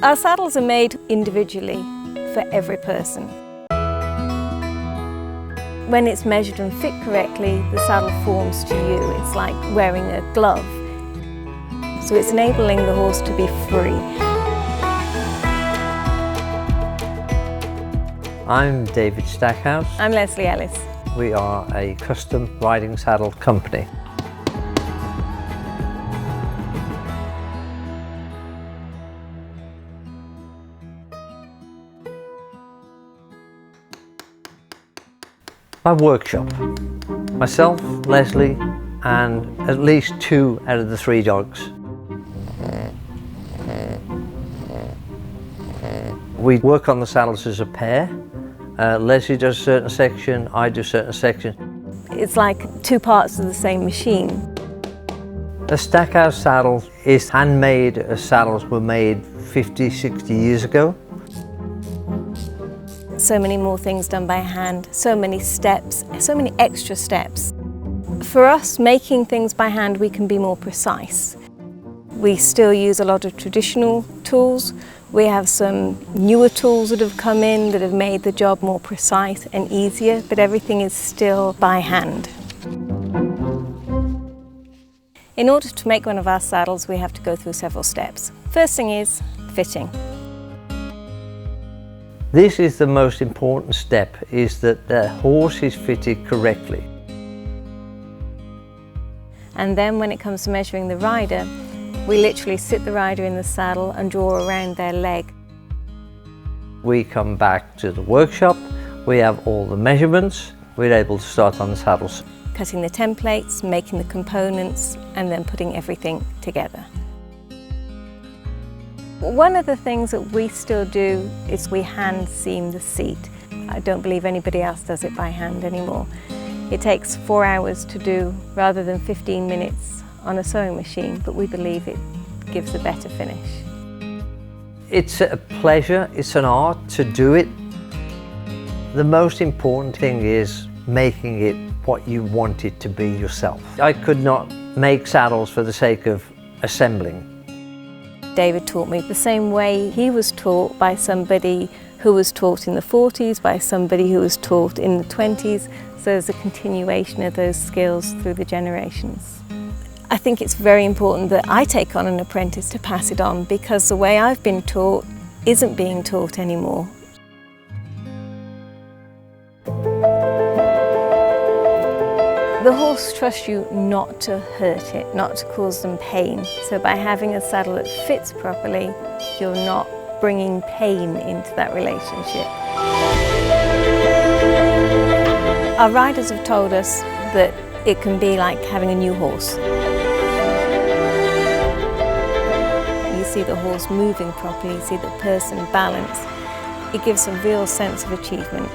Our saddles are made individually for every person. When it's measured and fit correctly, the saddle forms to you. It's like wearing a glove. So it's enabling the horse to be free. I'm David Stackhouse. I'm Leslie Ellis. We are a custom riding saddle company. My workshop. Myself, Leslie, and at least 2 out of the 3 dogs. We work on the saddles as a pair. Leslie does a certain section, I do a certain section. It's like 2 parts of the same machine. A Stackhouse saddle is handmade as saddles were made 50, 60 years ago. So many more things done by hand, so many steps, so many extra steps. For us, making things by hand, we can be more precise. We still use a lot of traditional tools. We have some newer tools that have come in that have made the job more precise and easier, but everything is still by hand. In order to make one of our saddles, we have to go through several steps. First thing is fitting. This is the most important step, is that the horse is fitted correctly. And then when it comes to measuring the rider, we literally sit the rider in the saddle and draw around their leg. We come back to the workshop, we have all the measurements, we're able to start on the saddles. Cutting the templates, making the components, and then putting everything together. One of the things that we still do is we hand seam the seat. I don't believe anybody else does it by hand anymore. It takes 4 hours to do rather than 15 minutes on a sewing machine, but we believe it gives a better finish. It's a pleasure, it's an art to do it. The most important thing is making it what you want it to be yourself. I could not make saddles for the sake of assembling. David taught me the same way he was taught by somebody who was taught in the 40s, by somebody who was taught in the 20s, so there's a continuation of those skills through the generations. I think it's very important that I take on an apprentice to pass it on, because the way I've been taught isn't being taught anymore. The horse trusts you not to hurt it, not to cause them pain. So by having a saddle that fits properly, you're not bringing pain into that relationship. Our riders have told us that it can be like having a new horse. You see the horse moving properly, you see the person balanced. It gives a real sense of achievement.